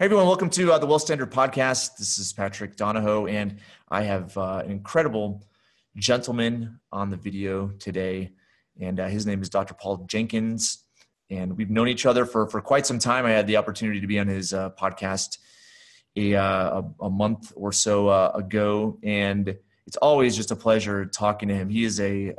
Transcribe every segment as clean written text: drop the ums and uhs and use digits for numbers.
Hey everyone, welcome to the Well Standard Podcast. This is Patrick Donahoe, and I have an incredible gentleman on the video today, and his name is Dr. Paul Jenkins, and we've known each other for quite some time. I had the opportunity to be on his podcast a month or so ago, and it's always just a pleasure talking to him. He is a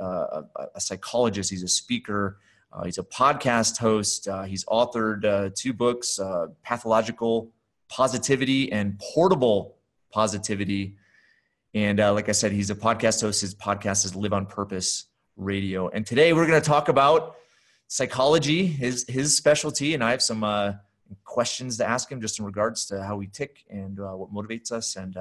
psychologist. He's a speaker. He's a podcast host. He's authored 2 books, Pathological Positivity and Portable Positivity. And like I said, he's a podcast host. His podcast is Live on Purpose Radio. And today we're going to talk about psychology, his specialty. And I have some questions to ask him just in regards to how we tick and what motivates us and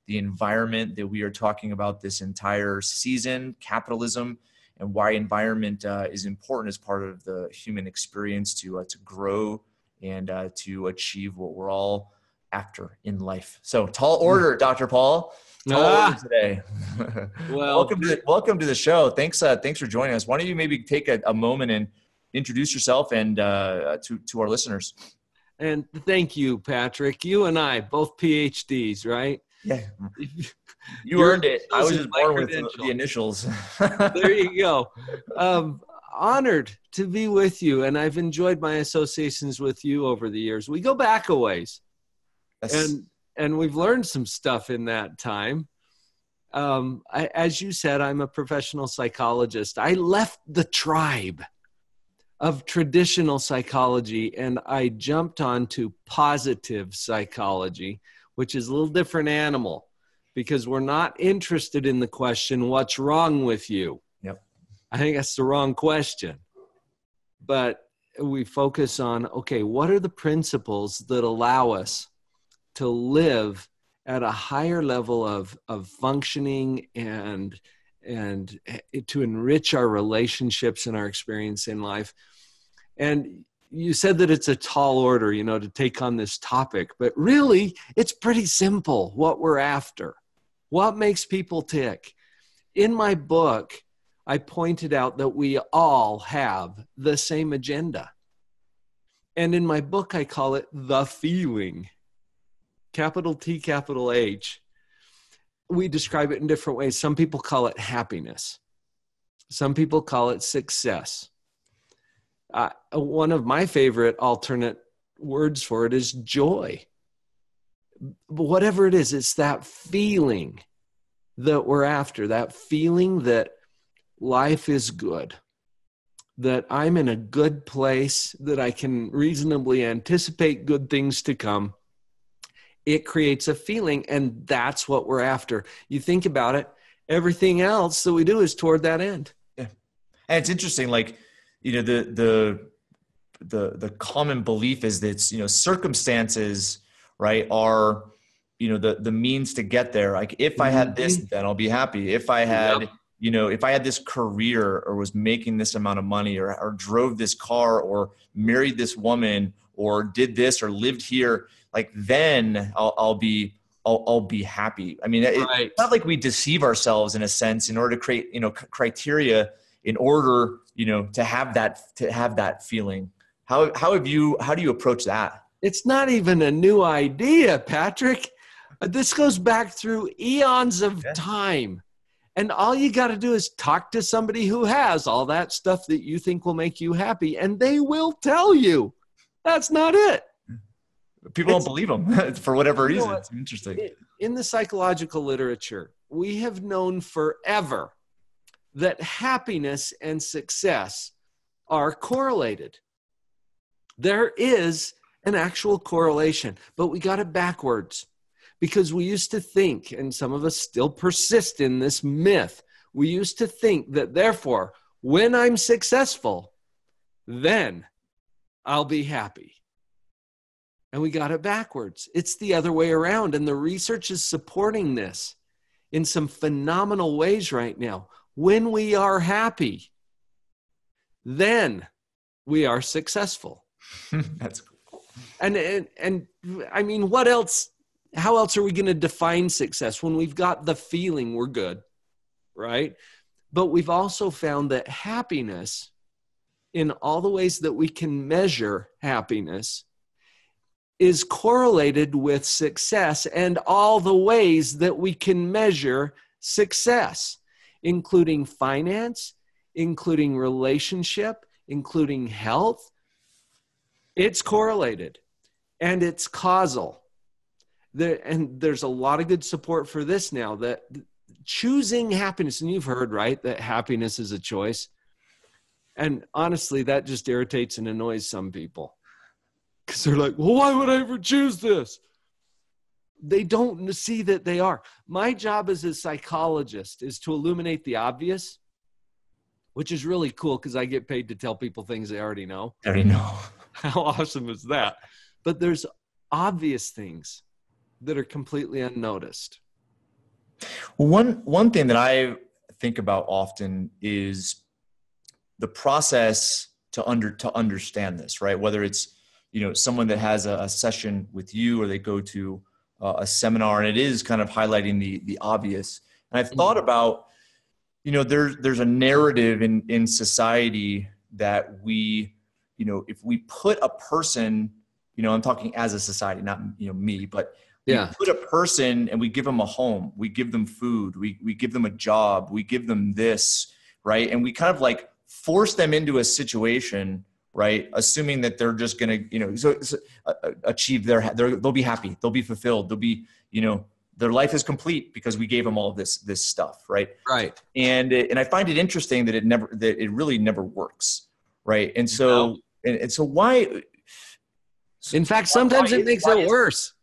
the environment that we are talking about this entire season, capitalism, and why environment is important as part of the human experience to grow and to achieve what we're all after in life. So tall order, Dr. Paul. Tall order today. Well, welcome to the show. Thanks for joining us. Why don't you maybe take a moment and introduce yourself and to our listeners? And thank you, Patrick. You and I, both PhDs, right? Yeah. You earned it. I was just born with the initials. There you go. Honored to be with you, and I've enjoyed my associations with you over the years. We go back a ways, and we've learned some stuff in that time. As you said, I'm a professional psychologist. I left the tribe of traditional psychology, and I jumped onto positive psychology, which is a little different animal, because we're not interested in the question, what's wrong with you? Yep. I think that's the wrong question. But we focus on, okay, what are the principles that allow us to live at a higher level of functioning and to enrich our relationships and our experience in life? And you said that it's a tall order, to take on this topic, but really it's pretty simple what we're after. What makes people tick? In my book, I pointed out that we all have the same agenda. And in my book, I call it the feeling. Capital T, capital H. We describe it in different ways. Some people call it happiness. Some people call it success. One of my favorite alternate words for it is joy. But whatever it is, it's that feeling that we're after, that feeling that life is good, that I'm in a good place, that I can reasonably anticipate good things to come. It creates a feeling, and that's what we're after. You think about it, everything else that we do is toward that end. Yeah. And it's interesting, the common belief is that, circumstances, right, are, the means to get there. Like if I had this, then I'll be happy. If I had, if I had this career or was making this amount of money or drove this car or married this woman or did this or lived here, like then I'll be happy. I mean, it's not like we deceive ourselves in a sense in order to create, criteria in order, to have that feeling. How do you approach that? It's not even a new idea, Patrick. This goes back through eons of time. And all you got to do is talk to somebody who has all that stuff that you think will make you happy, and they will tell you that's not it. People don't believe them for whatever reason. It's interesting. In the psychological literature, we have known forever that happiness and success are correlated. There is an actual correlation, but we got it backwards because we used to think, and some of us still persist in this myth, we used to think that therefore, when I'm successful, then I'll be happy. And we got it backwards. It's the other way around, and the research is supporting this in some phenomenal ways right now. When we are happy, then we are successful. That's cool. And I mean, what else? How else are we going to define success when we've got the feeling we're good, right? But we've also found that happiness, in all the ways that we can measure happiness, is correlated with success and all the ways that we can measure success, including finance, including relationship, including health. It's correlated and it's causal. And there's a lot of good support for this now, that choosing happiness, and you've heard, right, that happiness is a choice. And honestly, that just irritates and annoys some people because they're like, well, why would I ever choose this? They don't see that they are. My job as a psychologist is to illuminate the obvious, which is really cool because I get paid to tell people things they already know. I already know. How awesome is that? But there's obvious things that are completely unnoticed. Well, one thing that I think about often is the process to understand this, right? Whether it's, someone that has a session with you, or they go to a seminar, and it is kind of highlighting the obvious. And I've thought about, there's a narrative in society that we, if we put a person, I'm talking as a society, not, me, but yeah, we put a person and we give them a home, we give them food, we give them a job, we give them this, right? And we kind of like force them into a situation, right? Assuming that they're just going to, achieve they'll be happy, they'll be fulfilled, they'll be, their life is complete because we gave them all of this stuff, right? Right. And I find it interesting that it really never works, right? And so, and so why? In fact, sometimes it makes it worse.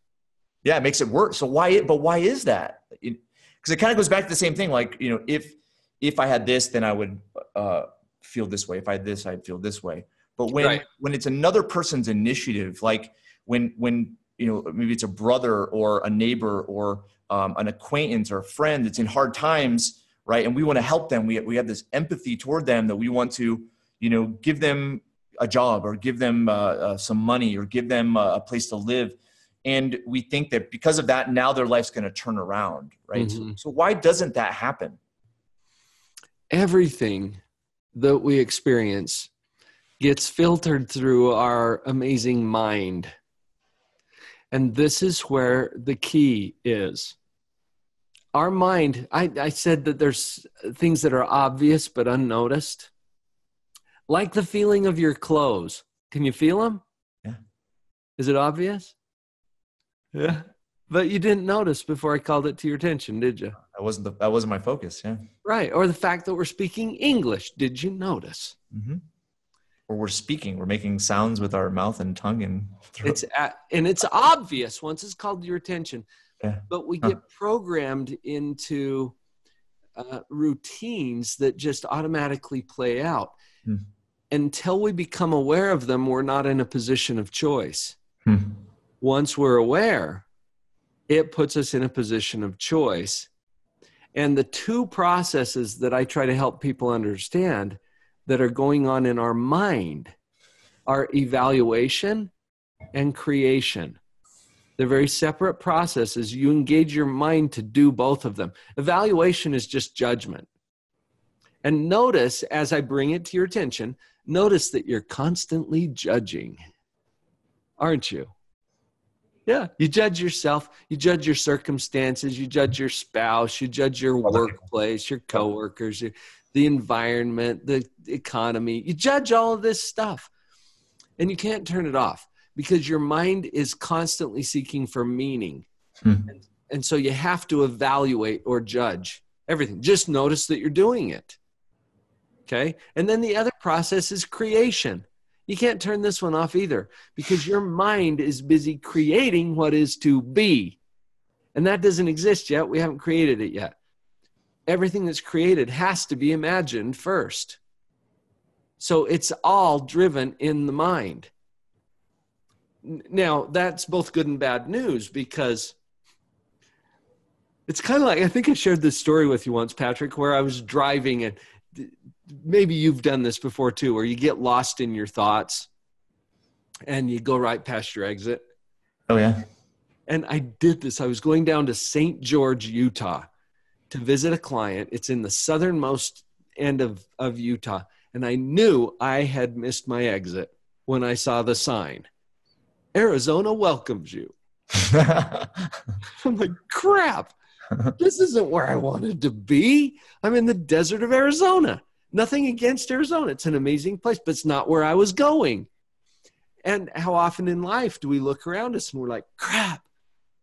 Yeah, it makes it worse. So why is that? Because it kind of goes back to the same thing. Like, if I had this, then I would feel this way. If I had this, I'd feel this way. But when it's another person's initiative, like when maybe it's a brother or a neighbor or an acquaintance or a friend that's in hard times, right? And we want to help them. We have this empathy toward them that we want to, give them a job or give them some money or give them a place to live. And we think that because of that, now their life's going to turn around, right? Mm-hmm. So why doesn't that happen? Everything that we experience gets filtered through our amazing mind. And this is where the key is. Our mind, I said that there's things that are obvious but unnoticed. Like the feeling of your clothes. Can you feel them? Yeah. Is it obvious? Yeah. But you didn't notice before I called it to your attention, did you? That wasn't my focus, yeah. Right. Or the fact that we're speaking English. Did you notice? Mm-hmm. Or we're making sounds with our mouth and tongue and throat. It's obvious once it's called to your attention. Yeah. But we get programmed into routines that just automatically play out. Until we become aware of them, we're not in a position of choice. Once we're aware, it puts us in a position of choice. And the two processes that I try to help people understand that are going on in our mind are evaluation and creation. They're very separate processes. You engage your mind to do both of them. Evaluation is just judgment. And notice, as I bring it to your attention, notice that you're constantly judging, aren't you? Yeah, you judge yourself, you judge your circumstances, you judge your spouse, you judge your workplace, your coworkers, the environment, the economy. You judge all of this stuff, and you can't turn it off because your mind is constantly seeking for meaning. And so you have to evaluate or judge everything. Just notice that you're doing it. Okay? And then the other process is creation. You can't turn this one off either because your mind is busy creating what is to be. And that doesn't exist yet. We haven't created it yet. Everything that's created has to be imagined first. So it's all driven in the mind. Now, that's both good and bad news because it's kind of like, I think I shared this story with you once, Patrick, where I was driving and maybe you've done this before too, where you get lost in your thoughts and you go right past your exit. Oh, yeah. And I did this. I was going down to St. George, Utah to visit a client. It's in the southernmost end of Utah. And I knew I had missed my exit when I saw the sign. Arizona welcomes you. I'm like, crap, this isn't where I wanted to be. I'm in the desert of Arizona. Nothing against Arizona. It's an amazing place, but it's not where I was going. And how often in life do we look around us and we're like, crap,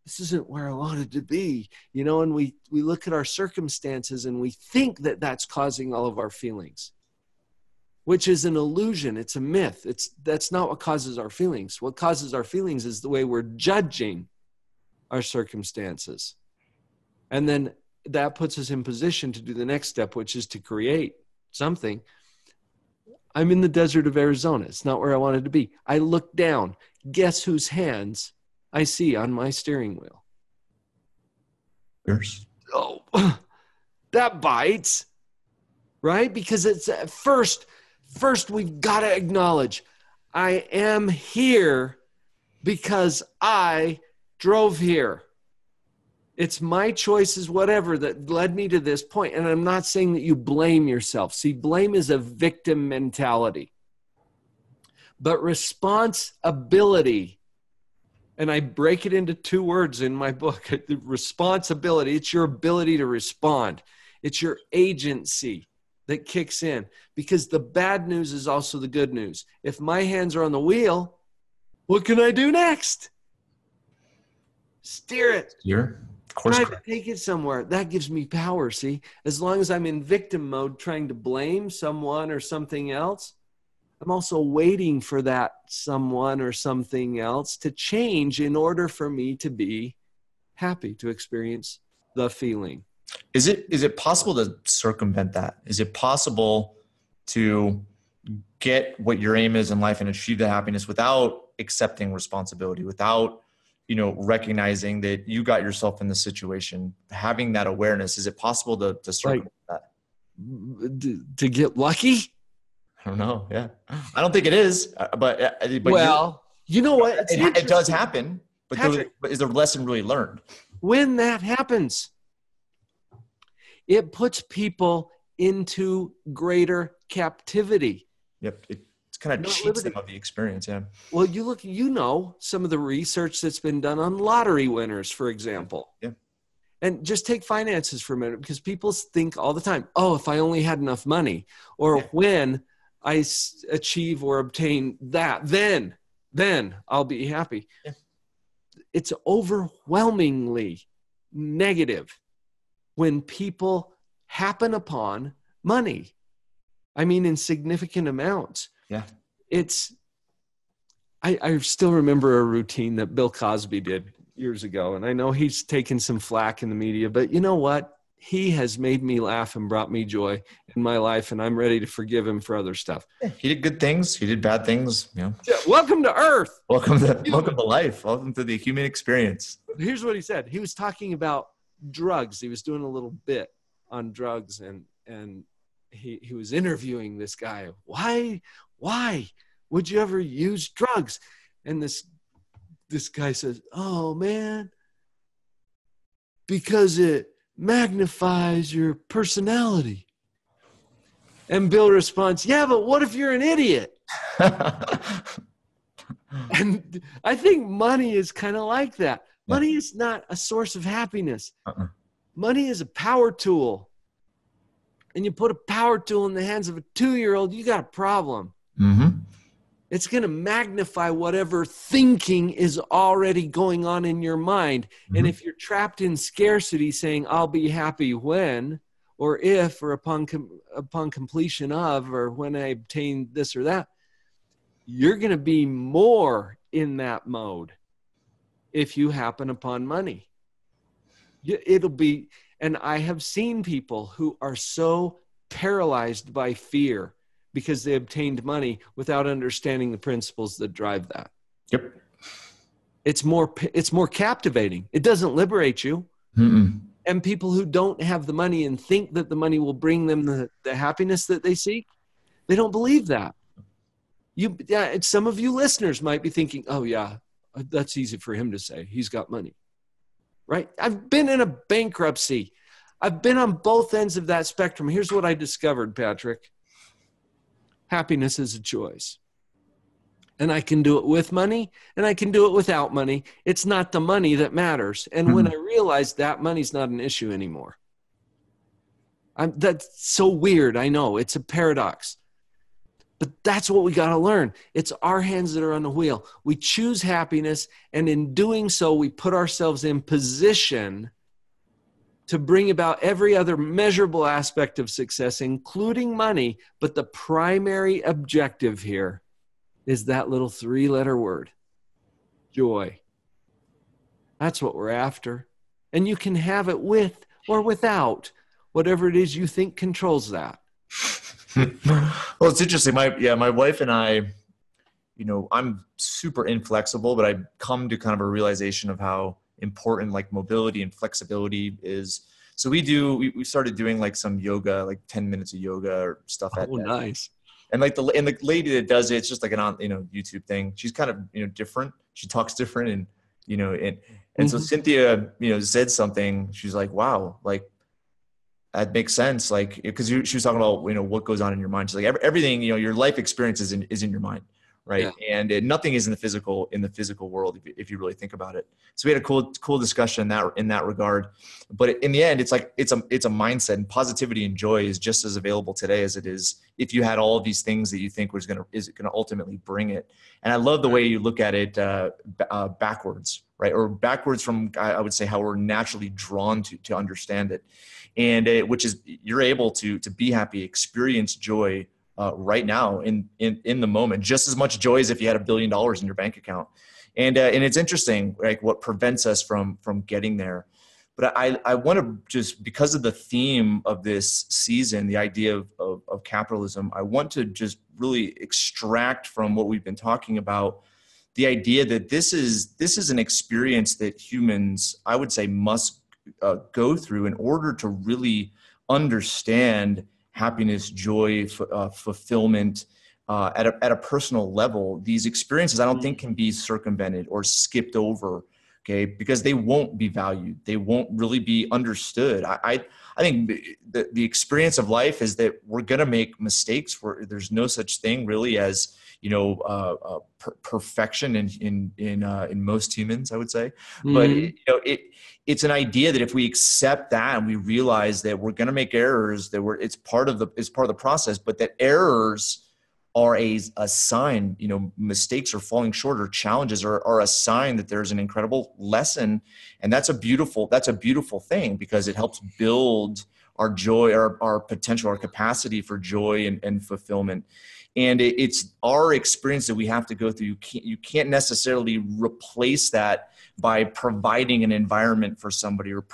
this isn't where I wanted to be, you know, and we look at our circumstances and we think that that's causing all of our feelings, which is an illusion. It's a myth. That's not what causes our feelings. What causes our feelings is the way we're judging our circumstances. And then that puts us in position to do the next step, which is to create something. I'm in the desert of Arizona. It's not where I wanted to be. I look down. Guess whose hands I see on my steering wheel? Yours. Oh, that bites, right? Because it's first we've got to acknowledge I am here because I drove here. It's my choices, whatever, that led me to this point. And I'm not saying that you blame yourself. See, blame is a victim mentality. But responsibility, and I break it into 2 words in my book, responsibility, it's your ability to respond. It's your agency that kicks in, because the bad news is also the good news. If my hands are on the wheel, what can I do next? Steer it. Steer. Of course. Try to take it somewhere. That gives me power, see? As long as I'm in victim mode trying to blame someone or something else, I'm also waiting for that someone or something else to change in order for me to be happy, to experience the feeling. Is it possible to circumvent that? Is it possible to get what your aim is in life and achieve the happiness without accepting responsibility, without, recognizing that you got yourself in the situation, having that awareness? Is it possible to circumvent that? To get lucky? I don't know. Yeah. I don't think it is, but well, you know what? It does happen, but Patrick, is the lesson really learned? When that happens, it puts people into greater captivity. Yep. It kind of cheats them of the experience. Yeah. Well, some of the research that's been done on lottery winners, for example. Yeah. And just take finances for a minute, because people think all the time, oh, if I only had enough money, or when I achieve or obtain that, then I'll be happy. Yeah. It's overwhelmingly negative when people happen upon money. I mean, in significant amounts. Yeah. I still remember a routine that Bill Cosby did years ago. And I know he's taken some flack in the media, but you know what? He has made me laugh and brought me joy in my life, and I'm ready to forgive him for other stuff. Yeah, he did good things. He did bad things. Yeah, welcome to Earth. Welcome to life. Welcome to the human experience. Here's what he said. He was talking about drugs. He was doing a little bit on drugs, and he was interviewing this guy. Why would you ever use drugs? And this guy says, oh man, because it magnifies your personality. And Bill responds, yeah, but what if you're an idiot? And I think money is kind of like that. Money is not a source of happiness. Money is a power tool. And you put a power tool in the hands of a 2-year-old, you got a problem. Mm-hmm. It's going to magnify whatever thinking is already going on in your mind. Mm-hmm. And if you're trapped in scarcity, saying, I'll be happy when, or if, or upon completion of, or when I obtain this or that, you're going to be more in that mode if you happen upon money. It'll be, and I have seen people who are so paralyzed by fear because they obtained money without understanding the principles that drive that. Yep. It's more captivating. It doesn't liberate you. Mm-mm. And people who don't have the money and think that the money will bring them the happiness that they seek, they don't believe that. Some of you listeners might be thinking, oh yeah, that's easy for him to say. He's got money, right? I've been in a bankruptcy. I've been on both ends of that spectrum. Here's what I discovered, Patrick. Happiness is a choice. And I can do it with money and I can do it without money. It's not the money that matters. And when I realized that money's not an issue anymore, that's so weird. I know it's a paradox, but that's what we got to learn. It's our hands that are on the wheel. We choose happiness. And in doing so, we put ourselves in position to bring about every other measurable aspect of success, including money. But the primary objective here is that little 3-letter word, joy. That's what we're after. And you can have it with or without whatever it is you think controls that. Well, it's interesting. My wife and I, I'm super inflexible, but I've come to kind of a realization of how important like mobility and flexibility is. So we started doing like some yoga, like 10 minutes of yoga or stuff. Nice. And like the lady that does it, it's just like an YouTube thing. She's kind of, different. She talks different and so Cynthia, said something. She's like, wow, like that makes sense. Like, cause she was talking about, what goes on in your mind. She's like everything, your life experience is in your mind. Right. Yeah. And nothing is in the physical world if you really think about it. So we had a cool discussion in that regard. But in the end, it's like it's a mindset, and positivity and joy is just as available today as it is if you had all of these things that you think is going to ultimately bring it. And I love the way you look at it backwards, right? Or backwards from, I would say, how we're naturally drawn to understand it. And which is you're able to be happy, experience joy right now in the moment, just as much joy as if you had $1 billion in your bank account. And it's interesting, like what prevents us from getting there. But I want to just, because of the theme of this season, the idea of capitalism, I want to just really extract from what we've been talking about the idea that this is an experience that humans, I would say, must go through in order to really understand happiness, joy, fulfillment at a personal level. These experiences, I don't think, can be circumvented or skipped over, okay? Because they won't be valued. They won't really be understood. I think the experience of life is that we're going to make mistakes. There's no such thing really as perfection in most humans, I would say. But it's an idea that if we accept that and we realize that we're going to make errors, that it's part of the process, but that errors are a sign, mistakes or falling short or challenges are a sign that there's an incredible lesson. And that's a beautiful thing, because it helps build our joy, our potential, our capacity for joy and fulfillment. And it's our experience that we have to go through. You can't necessarily replace that by providing an environment for somebody or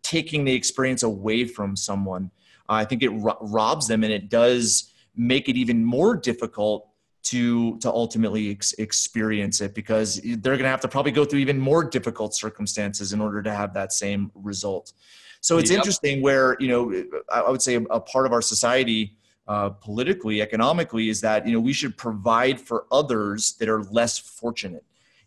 taking the experience away from someone. I think it robs them, and it does make it even more difficult to ultimately experience it, because they're going to have to probably go through even more difficult circumstances in order to have that same result. So it's interesting where, I would say a part of our society, politically, economically, is that, we should provide for others that are less fortunate.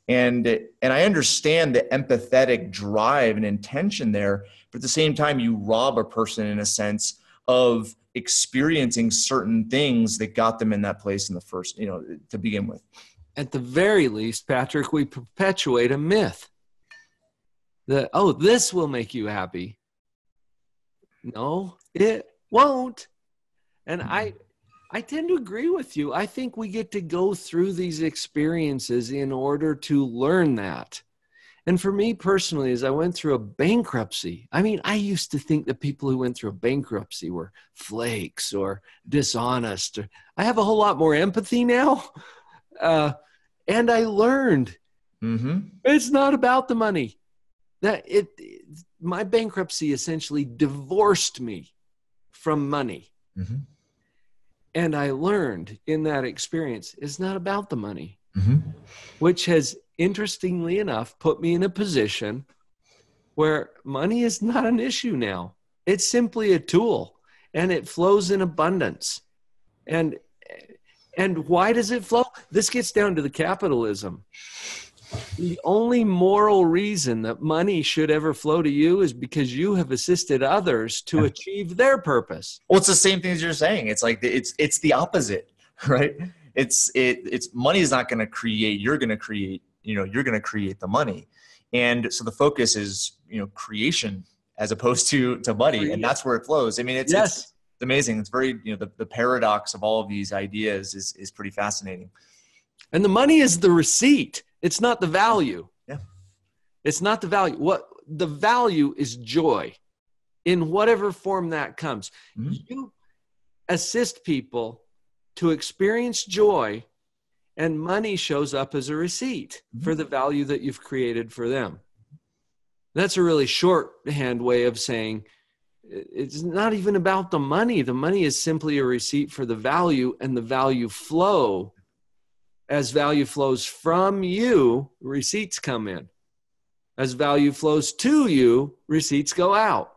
And I understand the empathetic drive and intention there, but at the same time, you rob a person in a sense of experiencing certain things that got them in that place in the first, to begin with. At the very least, Patrick, we perpetuate a myth that, this will make you happy. No, it won't. And I tend to agree with you. I think we get to go through these experiences in order to learn that. And for me personally, as I went through a bankruptcy, I used to think that people who went through a bankruptcy were flakes or dishonest. I have a whole lot more empathy now. And I learned it's not about the money. My bankruptcy essentially divorced me from money. Mm-hmm. And I learned in that experience, it's not about the money, which has, interestingly enough, put me in a position where money is not an issue now. It's simply a tool, and it flows in abundance. And why does it flow? This gets down to the capitalism. The only moral reason that money should ever flow to you is because you have assisted others to achieve their purpose. Well, it's the same thing as you're saying. It's like it's the opposite, right? it's money is not going to create, you're going to create, you're going to create the money. And so the focus is, creation as opposed to money. And that's where it flows. I mean, it's amazing. It's very, the paradox of all of these ideas is pretty fascinating. And the money is the receipt. It's not the value. Yeah. It's not the value. What the value is joy in whatever form that comes. Mm-hmm. You assist people to experience joy, and money shows up as a receipt for the value that you've created for them. That's a really shorthand way of saying it's not even about the money. The money is simply a receipt for the value, and the value flow. As value flows from you, receipts come in. As value flows to you, receipts go out.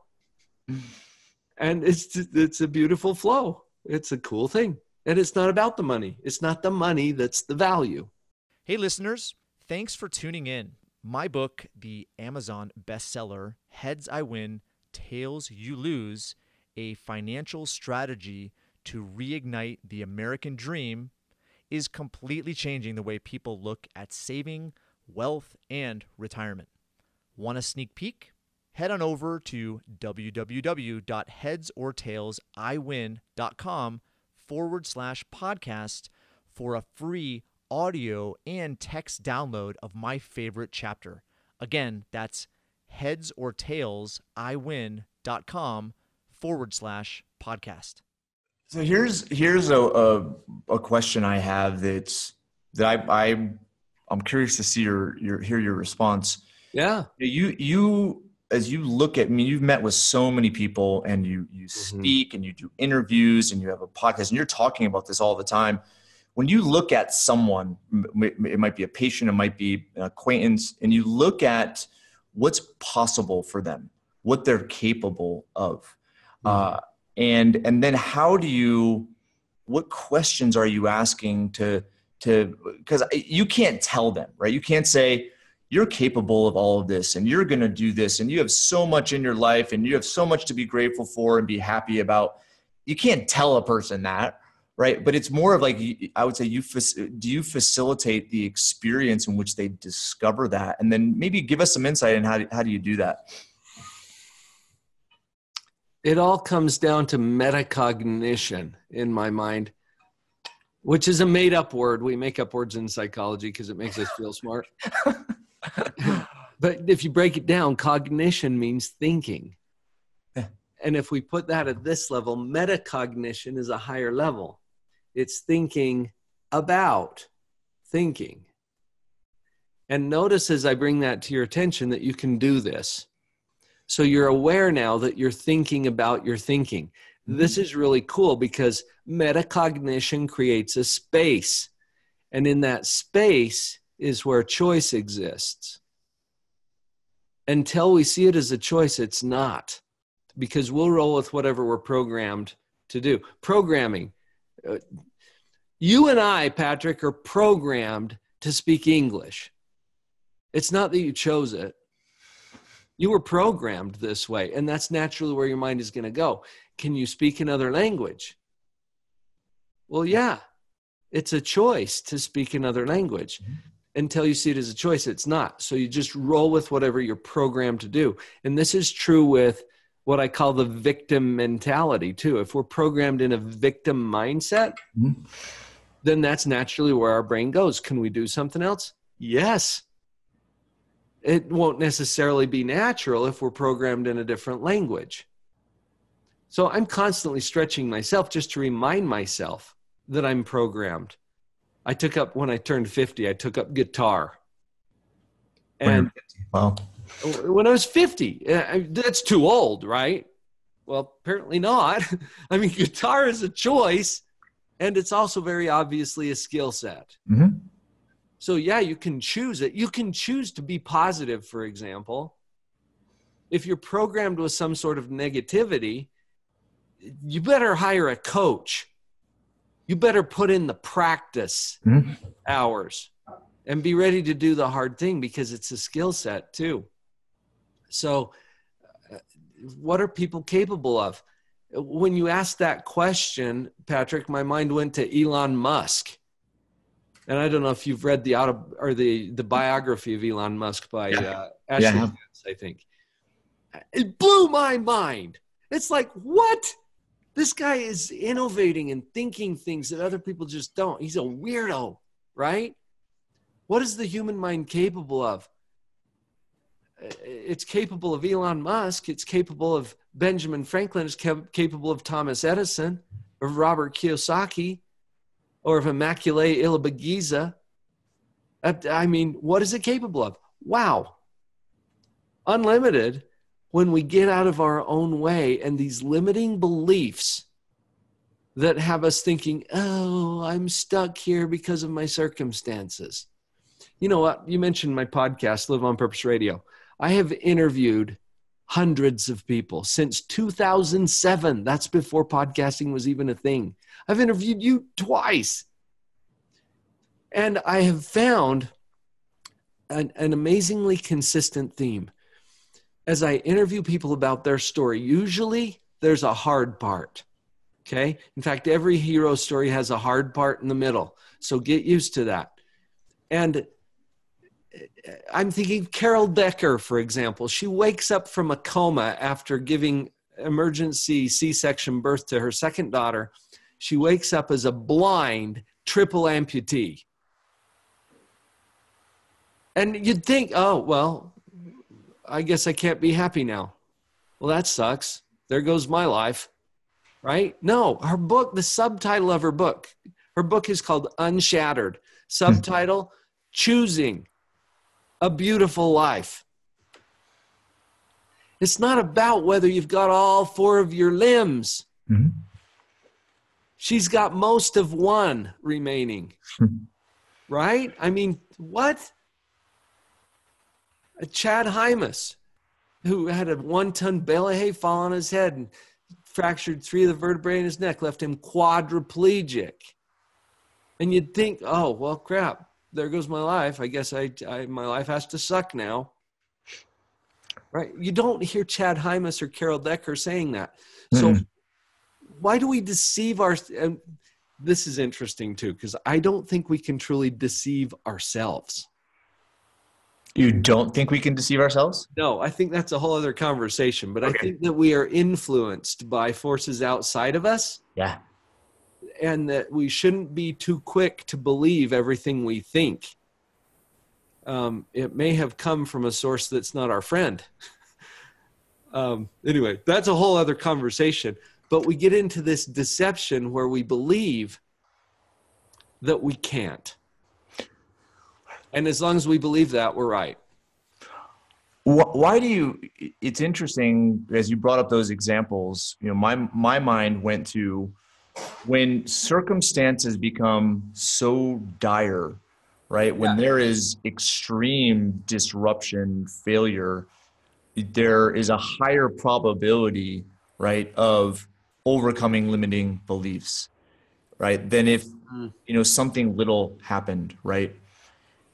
And it's a beautiful flow. It's a cool thing. And it's not about the money. It's not the money that's the value. Hey, listeners, thanks for tuning in. My book, the Amazon bestseller, Heads I Win, Tails You Lose, a financial strategy to reignite the American dream, is completely changing the way people look at saving, wealth, and retirement. Want a sneak peek? Head on over to www.headsortailsiwin.com/podcast for a free audio and text download of my favorite chapter. Again, that's headsortailsiwin.com/podcast. So here's a question I have that I'm curious to see hear your response. Yeah. You as you look at me, you've met with so many people, and you speak and you do interviews and you have a podcast and you're talking about this all the time. When you look at someone, it might be a patient, it might be an acquaintance, and you look at what's possible for them, what they're capable of. And then what questions are you asking because you can't tell them, right? You can't say, you're capable of all of this and you're going to do this and you have so much in your life and you have so much to be grateful for and be happy about. You can't tell a person that, right? But it's more of like, I would say, do you facilitate the experience in which they discover that? And then maybe give us some insight on how do you do that? It all comes down to metacognition in my mind, which is a made-up word. We make up words in psychology because it makes us feel smart. But if you break it down, cognition means thinking. Yeah. And if we put that at this level, metacognition is a higher level. It's thinking about thinking. And notice as I bring that to your attention that you can do this. So you're aware now that you're thinking about your thinking. This is really cool because metacognition creates a space. And in that space is where choice exists. Until we see it as a choice, it's not. Because we'll roll with whatever we're programmed to do. Programming. You and I, Patrick, are programmed to speak English. It's not that you chose it. You were programmed this way, and that's naturally where your mind is going to go. Can you speak another language? Well, yeah, it's a choice to speak another language. Until you see it as a choice, it's not. So you just roll with whatever you're programmed to do. And this is true with what I call the victim mentality too. If we're programmed in a victim mindset, then that's naturally where our brain goes. Can we do something else? Yes. It won't necessarily be natural if we're programmed in a different language. So I'm constantly stretching myself just to remind myself that I'm programmed. When I turned 50, I took up guitar. And wow. When I was 50, that's too old, right? Well, apparently not. I mean, guitar is a choice, and it's also very obviously a skill set. So yeah, you can choose it. You can choose to be positive, for example. If you're programmed with some sort of negativity, you better hire a coach. You better put in the practice hours and be ready to do the hard thing because it's a skill set too. So what are people capable of? When you asked that question, Patrick, my mind went to Elon Musk. And I don't know if you've read the biography of Elon Musk by Ashley Jenkins, I think. It blew my mind. It's like, what? This guy is innovating and thinking things that other people just don't. He's a weirdo, right? What is the human mind capable of? It's capable of Elon Musk. It's capable of Benjamin Franklin. It's capable of Thomas Edison, of Robert Kiyosaki, or of Immaculée Ilibagiza. I mean, what is it capable of? Wow. Unlimited when we get out of our own way and these limiting beliefs that have us thinking, oh, I'm stuck here because of my circumstances. You know what? You mentioned my podcast, Live on Purpose Radio. I have interviewed hundreds of people since 2007. That's before podcasting was even a thing. I've interviewed you twice. And I have found an amazingly consistent theme. As I interview people about their story, usually there's a hard part. Okay? In fact, every hero story has a hard part in the middle. So get used to that. And I'm thinking Carol Decker, for example. She wakes up from a coma after giving emergency C-section birth to her second daughter. She wakes up as a blind triple amputee. And you'd think, oh, well, I guess I can't be happy now. Well, that sucks. There goes my life, right? No, her book, the subtitle of her book is called Unshattered. Subtitle, Choosing a Beautiful Life. It's not about whether you've got all four of your limbs. Mm-hmm. She's got most of one remaining, right? I mean, what? Chad Hymas, who had a 1-ton bale of hay fall on his head and fractured 3 of the vertebrae in his neck, left him quadriplegic. And you'd think, oh, well, crap, there goes my life. I guess my life has to suck now. Right? You don't hear Chad Hymas or Carol Decker saying that. So why do we deceive and this is interesting too, because I don't think we can truly deceive ourselves. You don't think we can deceive ourselves? No, I think that's a whole other conversation. But okay. I think that we are influenced by forces outside of us. Yeah. And that we shouldn't be too quick to believe everything we think. It may have come from a source that's not our friend. Anyway, that's a whole other conversation. But we get into this deception where we believe that we can't. And as long as we believe that, we're right. Why do you, it's interesting, as you brought up those examples, you know, my mind went to when circumstances become so dire, right? When there is extreme disruption, failure, there is a higher probability, right, of overcoming limiting beliefs, right? Than if, you know, something little happened, right?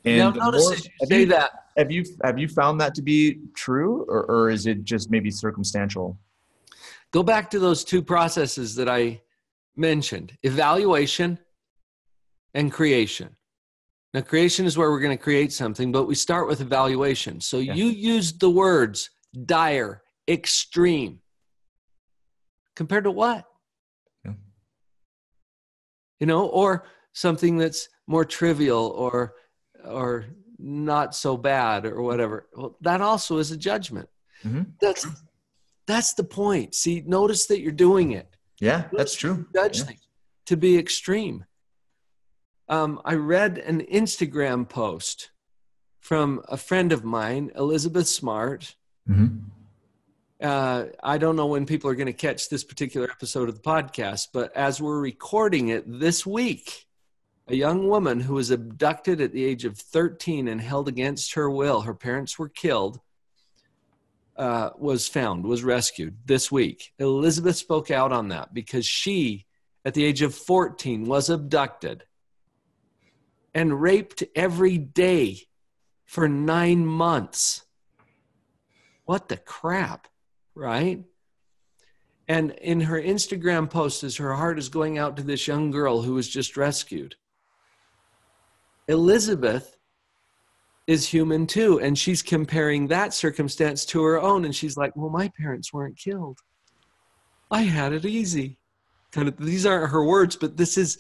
And now notice you say that. Have you found that to be true, or is it just maybe circumstantial? Go back to those two processes that I mentioned: evaluation and creation. Now, creation is where we're going to create something, but we start with evaluation. So you used the words dire, extreme. Compared to what? Yeah. You know, or something that's more trivial or not so bad or whatever. Well, that also is a judgment. Mm-hmm. That's the point. See, notice that you're doing it. Yeah, that's true. Judge things to be extreme. I read an Instagram post from a friend of mine, Elizabeth Smart. Mm-hmm. I don't know when people are going to catch this particular episode of the podcast, but as we're recording it this week, a young woman who was abducted at the age of 13 and held against her will, her parents were killed, was rescued this week. Elizabeth spoke out on that because she, at the age of 14, was abducted and raped every day for 9 months. What the crap, right? And in her Instagram post, as her heart is going out to this young girl who was just rescued, Elizabeth is human too. And she's comparing that circumstance to her own. And she's like, well, my parents weren't killed. I had it easy. Kind of, these aren't her words, but this is,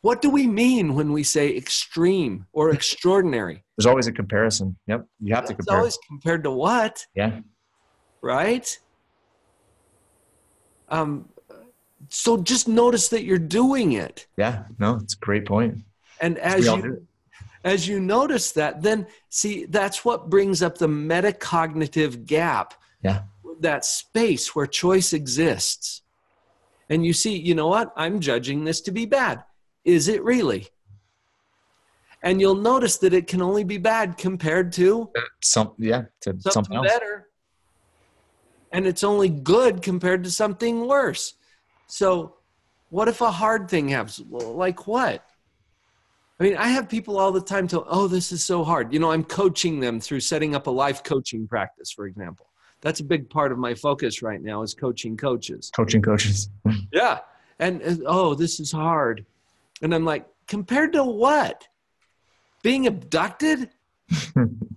what do we mean when we say extreme or extraordinary? There's always a comparison. Yep. You have to compare. It's always compared to what? Yeah. Right? So just notice that you're doing it. Yeah. No, it's a great point. And as you notice that, then see, that's what brings up the metacognitive gap. Yeah. That space where choice exists. And you see, you know what? I'm judging this to be bad. Is it really? And you'll notice that it can only be bad compared to something else. Better. And it's only good compared to something worse. So what if a hard thing happens? Well, like what? I mean, I have people all the time tell, oh, this is so hard. You know, I'm coaching them through setting up a life coaching practice, for example. That's a big part of my focus right now is coaching coaches. Coaching coaches. Yeah. And oh, this is hard. And I'm like, compared to what? Being abducted?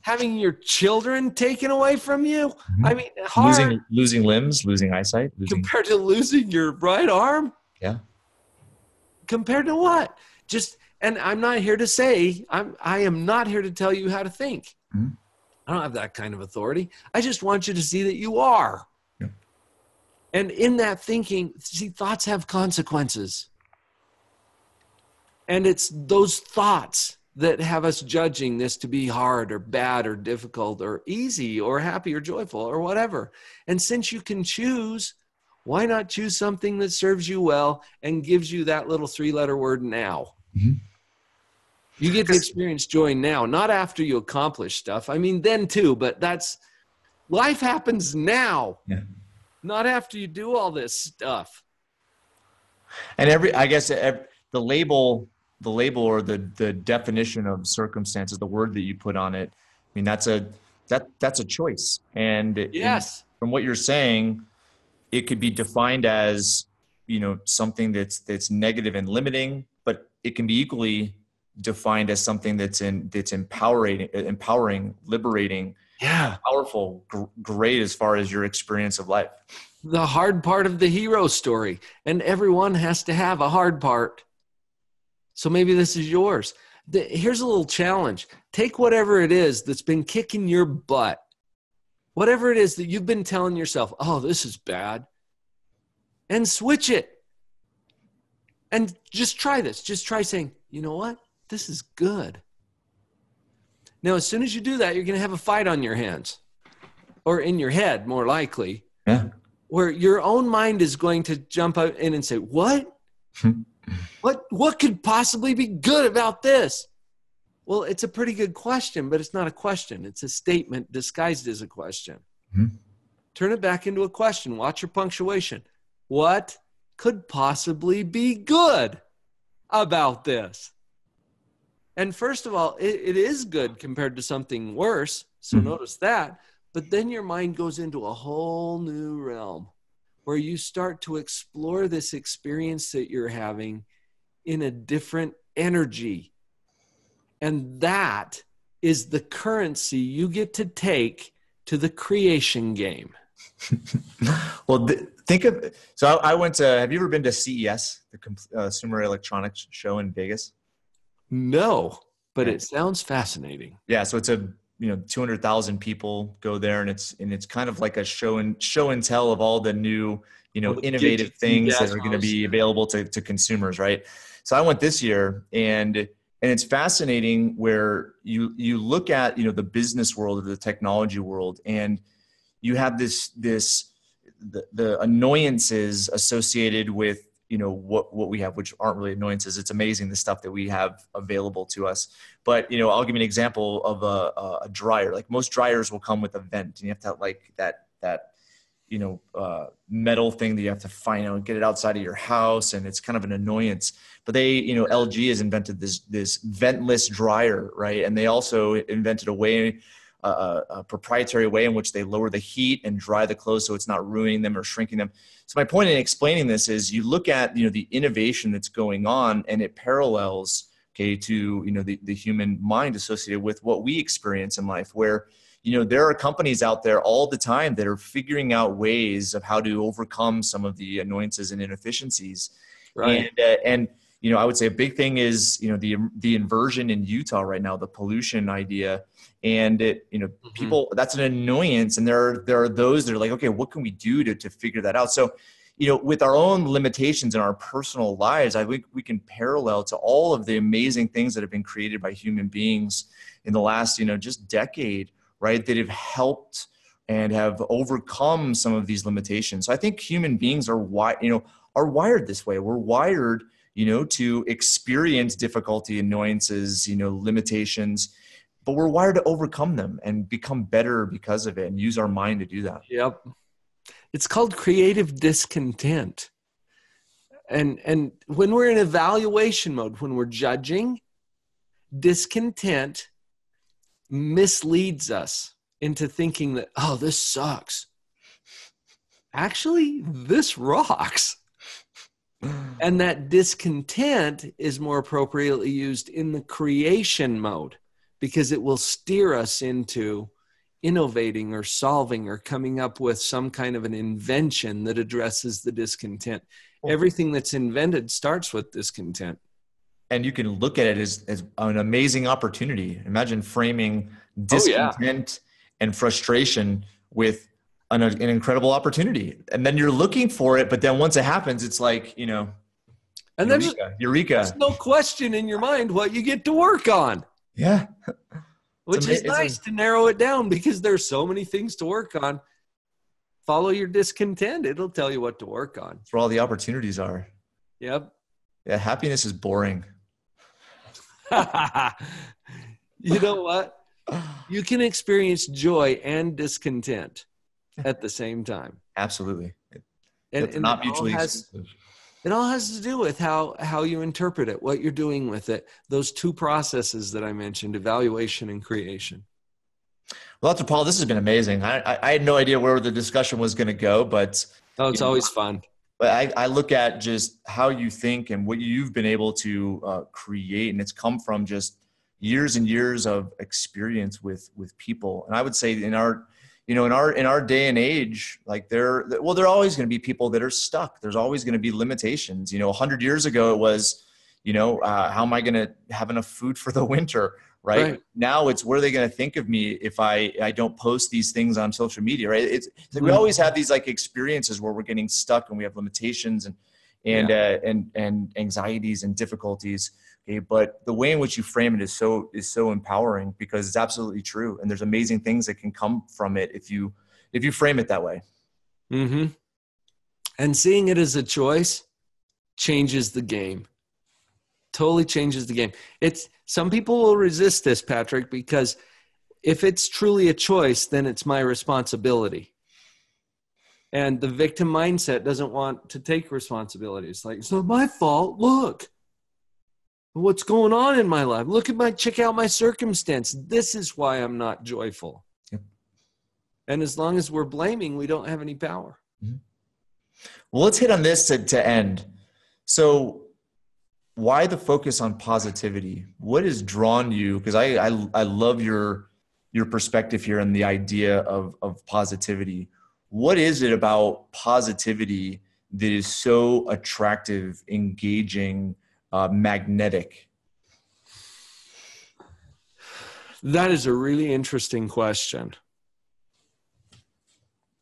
Having your children taken away from you? I mean, hard. Losing limbs, losing eyesight. Compared to losing your right arm? Yeah. Compared to what? And I'm not here to say, I am not here to tell you how to think. Mm-hmm. I don't have that kind of authority. I just want you to see that you are. Yeah. And in that thinking, see, thoughts have consequences. And it's those thoughts that have us judging this to be hard or bad or difficult or easy or happy or joyful or whatever. And since you can choose, why not choose something that serves you well and gives you that little 3-letter word now? Mm-hmm. You get to experience joy now, not after you accomplish stuff. I mean, then too, but life happens now, not after you do all this stuff. And the label or the definition of circumstances, the word that you put on it, I mean, that's a choice. And yes, from what you're saying, it could be defined as, you know, something that's negative and limiting, but it can be equally defined as something that's empowering, liberating, powerful, great as far as your experience of life. The hard part of the hero story, and everyone has to have a hard part. So maybe this is yours. Here's a little challenge. Take whatever it is that's been kicking your butt, whatever it is that you've been telling yourself, oh, this is bad, and switch it. And just try this. Just try saying, you know what? This is good. Now, as soon as you do that, you're going to have a fight on your hands, or in your head, more likely, where your own mind is going to jump out in and say, what? What could possibly be good about this? Well, it's a pretty good question, but it's not a question. It's a statement disguised as a question. Mm-hmm. Turn it back into a question. Watch your punctuation. What could possibly be good about this? And first of all, it is good compared to something worse. So notice that. But then your mind goes into a whole new realm where you start to explore this experience that you're having in a different energy. And that is the currency you get to take to the creation game. Well, I went to, have you ever been to CES, the Consumer Electronics Show in Vegas? No, but it sounds fascinating. Yeah. So it's 200,000 people go there, and it's kind of like a show and tell of all the new, innovative things that are going to be available to consumers. Right. So I went this year, and it's fascinating where you look at, the business world or the technology world, and you have the annoyances associated with, what we have, which aren't really annoyances. It's amazing the stuff that we have available to us. But, I'll give you an example of a dryer. Like most dryers will come with a vent, and you have to have like that metal thing that you have to find out and get it outside of your house. And it's kind of an annoyance, but they, LG has invented this ventless dryer, right? And they also invented a proprietary way in which they lower the heat and dry the clothes so it's not ruining them or shrinking them. So my point in explaining this is you look at, the innovation that's going on, and it parallels okay, to, the human mind associated with what we experience in life, where, there are companies out there all the time that are figuring out ways of how to overcome some of the annoyances and inefficiencies. Right. And I would say a big thing is, the inversion in Utah right now, the pollution idea, and people, that's an annoyance. And there are those that are like, okay, what can we do to figure that out? So, with our own limitations in our personal lives, I think we can parallel to all of the amazing things that have been created by human beings in the last, just decade, right? That have helped and have overcome some of these limitations. So I think human beings are wired this way. We're wired, to experience difficulty, annoyances, limitations, but we're wired to overcome them and become better because of it and use our mind to do that. Yep. It's called creative discontent. And when we're in evaluation mode, when we're judging, discontent misleads us into thinking that, oh, this sucks. Actually, this rocks. And that discontent is more appropriately used in the creation mode, because it will steer us into innovating or solving or coming up with some kind of an invention that addresses the discontent. Everything that's invented starts with discontent. And you can look at it as an amazing opportunity. Imagine framing discontent and frustration with an incredible opportunity. And then you're looking for it, but then once it happens, it's like, and eureka. There's no question in your mind what you get to work on. Yeah. Which is nice to narrow it down, because there's so many things to work on. Follow your discontent. It'll tell you what to work on. That's where all the opportunities are. Yep. Yeah. Happiness is boring. You know what? You can experience joy and discontent at the same time. Absolutely. And not mutually exclusive. It all has to do with how you interpret it, what you're doing with it. Those two processes that I mentioned, evaluation and creation. Well, Dr. Paul, this has been amazing. I had no idea where the discussion was going to go, but it's always fun. But I look at just how you think and what you've been able to create, and it's come from just years and years of experience with people. And I would say in our day and age, like there are always going to be people that are stuck. There's always going to be limitations. 100 years ago, it was, how am I going to have enough food for the winter? Right. Now it's, what are they going to think of me if I don't post these things on social media? Right. It's like we always have these like experiences where we're getting stuck and we have limitations and anxieties and difficulties. Okay. But the way in which you frame it is so empowering, because it's absolutely true. And there's amazing things that can come from it if you frame it that way. Mm-hmm. And seeing it as a choice changes the game. Totally changes the game. Some people will resist this, Patrick, because if it's truly a choice, then it's my responsibility. And the victim mindset doesn't want to take responsibility. It's like, it's not my fault. Look, what's going on in my life? Check out my circumstance. This is why I'm not joyful. Yep. And as long as we're blaming, we don't have any power. Mm-hmm. Well, let's hit on this to end. So, why the focus on positivity? What has drawn you? Because I love your perspective here and the idea of positivity. What is it about positivity that is so attractive, engaging, magnetic? That is a really interesting question.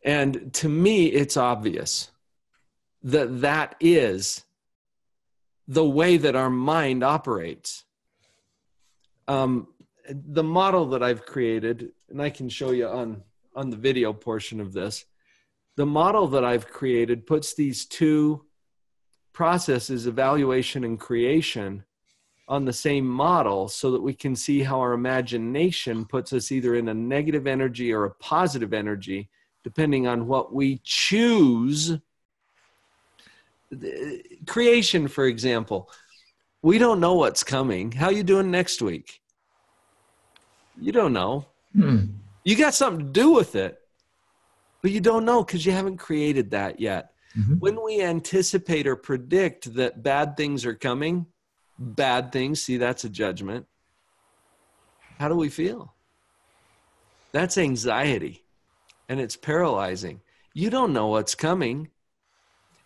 And to me, it's obvious that is the way that our mind operates. The model that I've created, and I can show you on the video portion of this, the model that I've created puts these two processes, evaluation and creation, on the same model so that we can see how our imagination puts us either in a negative energy or a positive energy, depending on what we choose. Creation, for example, we don't know what's coming. How you doing next week? You don't know. You got something to do with it, but you don't know because you haven't created that yet. Mm-hmm. When we anticipate or predict that bad things are coming, bad things. See, that's a judgment. How do we feel? That's anxiety, and it's paralyzing. You don't know what's coming.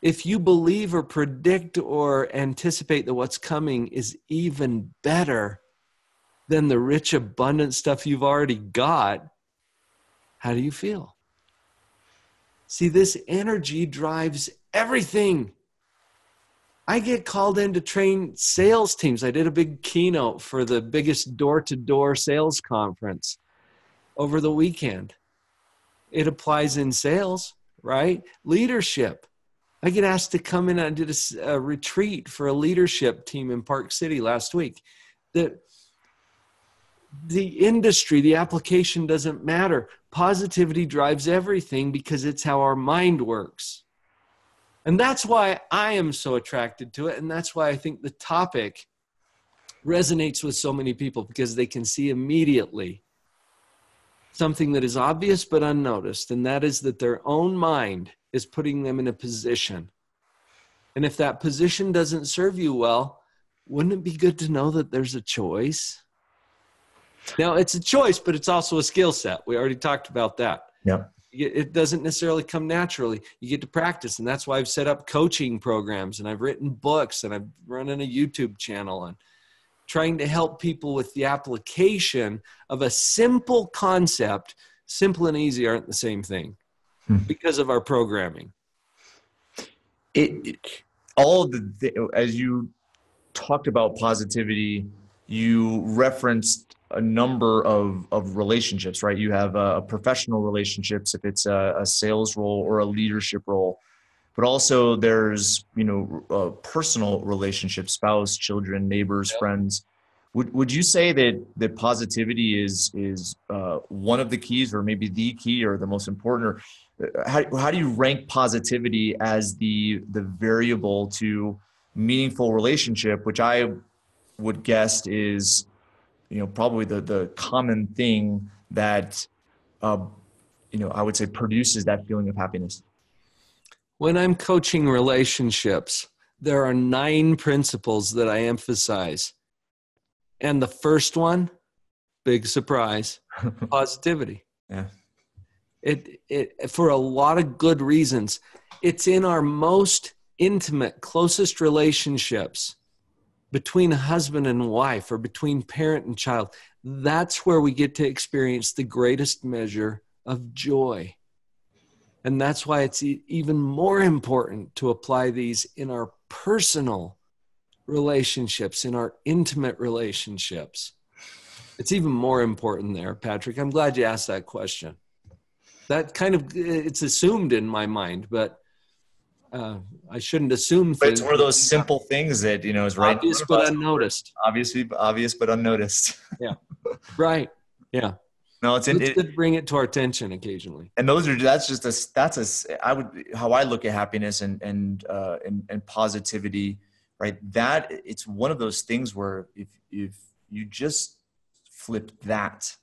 If you believe or predict or anticipate that what's coming is even better than the rich, abundant stuff you've already got, how do you feel? See, this energy drives everything. I get called in to train sales teams. I did a big keynote for the biggest door-to-door sales conference over the weekend. It applies in sales, right? Leadership. I get asked to come in. I did a retreat for a leadership team in Park City last week. The industry, the application doesn't matter. Positivity drives everything because it's how our mind works. And that's why I am so attracted to it. And that's why I think the topic resonates with so many people, because they can see immediately something that is obvious but unnoticed. And that is that their own mind is putting them in a position. And if that position doesn't serve you well, wouldn't it be good to know that there's a choice? Now, it's a choice, but it's also a skill set. We already talked about that. Yeah. It doesn't necessarily come naturally. You get to practice. And that's why I've set up coaching programs, and I've written books, and I'm running a YouTube channel, and trying to help people with the application of a simple concept. Simple and easy aren't the same thing because of our programming. As you talked about positivity, you referenced a number of relationships, right? You have professional relationships, if it's a sales role or a leadership role, but also there's, personal relationships, spouse, children, neighbors, friends. Would you say that positivity is one of the keys, or maybe the key, or the most important? Or how do you rank positivity as the variable to meaningful relationship, which I would guess is probably the common thing that I would say produces that feeling of happiness? When I'm coaching relationships, there are 9 principles that I emphasize. And the first one, big surprise, positivity. Yeah. It for a lot of good reasons. It's in our most intimate, closest relationships between husband and wife, or between parent and child. That's where we get to experience the greatest measure of joy. And that's why it's even more important to apply these in our personal relationships, in our intimate relationships. It's even more important there, Patrick. I'm glad you asked that question. That it's assumed in my mind, but I shouldn't assume things. But it's one of those simple things that, is right. Obvious but unnoticed. Obvious but unnoticed. Yeah. Right. Yeah. No, it's good to bring it to our attention occasionally. And how I look at happiness and positivity, right? That it's one of those things where if you just flip that,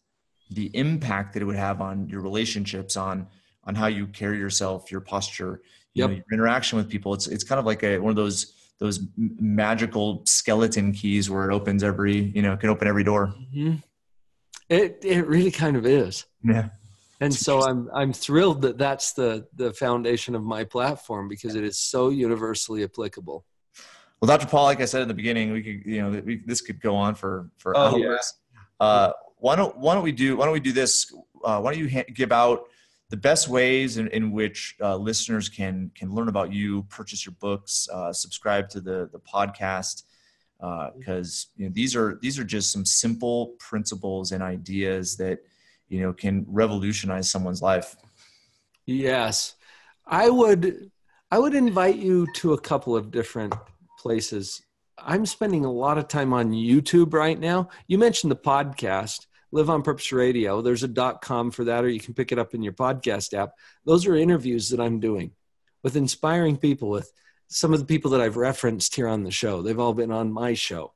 the impact that it would have on your relationships, on how you carry yourself, your posture, your interaction with people. It's kind of like one of those magical skeleton keys where it opens can open every door. Mm-hmm. It really kind of is. Yeah. And so I'm thrilled that that's the foundation of my platform, because it is so universally applicable. Well, Dr. Paul, like I said in the beginning, we could, this could go on for hours. Yeah. Why don't we do this? Why don't you give out the best ways in which listeners can learn about you, purchase your books, subscribe to the podcast, because these are just some simple principles and ideas that can revolutionize someone's life. Yes, I would invite you to a couple of different places. I'm spending a lot of time on YouTube right now. You mentioned the podcast, Live on Purpose Radio. There's a .com for that, or you can pick it up in your podcast app. Those are interviews that I'm doing with inspiring people, with some of the people that I've referenced here on the show. They've all been on my show.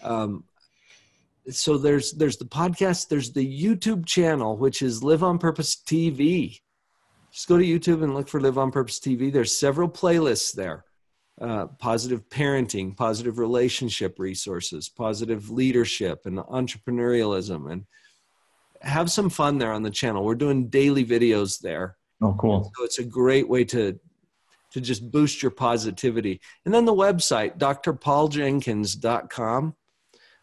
So there's the podcast. There's the YouTube channel, which is Live on Purpose TV. Just go to YouTube and look for Live on Purpose TV. There's several playlists there. positive parenting, positive relationship resources, positive leadership, and entrepreneurialism. And have some fun there on the channel. We're doing daily videos there. Oh, cool. So it's a great way to just boost your positivity. And then the website, drpauljenkins.com,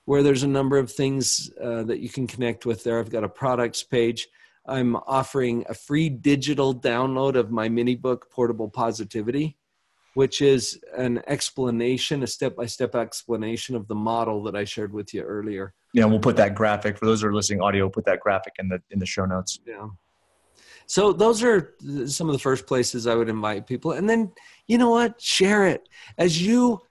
where there's a number of things that you can connect with there. I've got a products page. I'm offering a free digital download of my mini book, Portable Positivity, which is an explanation, a step-by-step explanation of the model that I shared with you earlier. Yeah, we'll put that graphic, for those who are listening audio, we'll put that graphic in the show notes. Yeah. So those are some of the first places I would invite people. And then, you know what? Share it. As you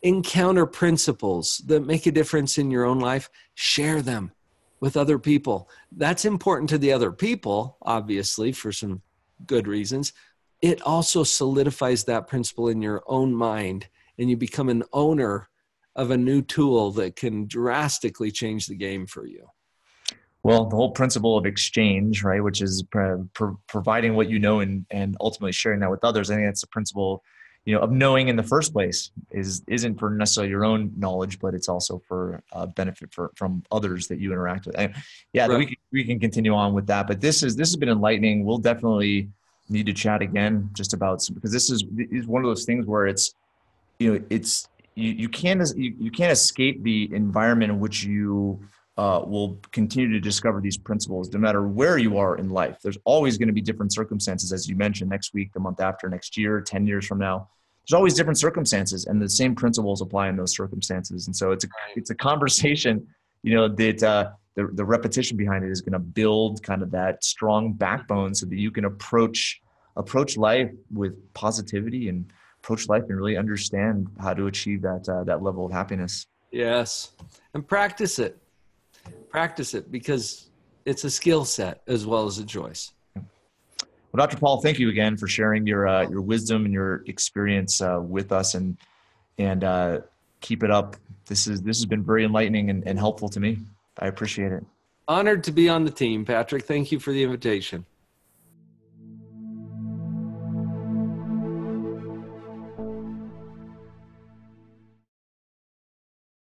encounter principles that make a difference in your own life, share them with other people. That's important to the other people, obviously, for some good reasons. It also solidifies that principle in your own mind, and you become an owner of a new tool that can drastically change the game for you. Well, the whole principle of exchange, right, which is providing what you know and ultimately sharing that with others. I think that's the principle, of knowing in the first place isn't for necessarily your own knowledge, but it's also for benefit from others that you interact with. And yeah, right. we can continue on with that, but this has been enlightening. We'll definitely need to chat again just about, because this is one of those things where it's, you can't escape the environment in which you will continue to discover these principles no matter where you are in life. There's always going to be different circumstances, as you mentioned, next week, the month after, next year, 10 years from now. There's always different circumstances, and the same principles apply in those circumstances. And so it's a conversation, that the repetition behind it is going to build kind of that strong backbone so that you can approach life with positivity and approach life and really understand how to achieve that level of happiness. Yes. And practice it because it's a skill set as well as a choice. Well, Dr. Paul, thank you again for sharing your wisdom and your experience with us, and keep it up. This has been very enlightening and helpful to me. I appreciate it. Honored to be on the team, Patrick. Thank you for the invitation.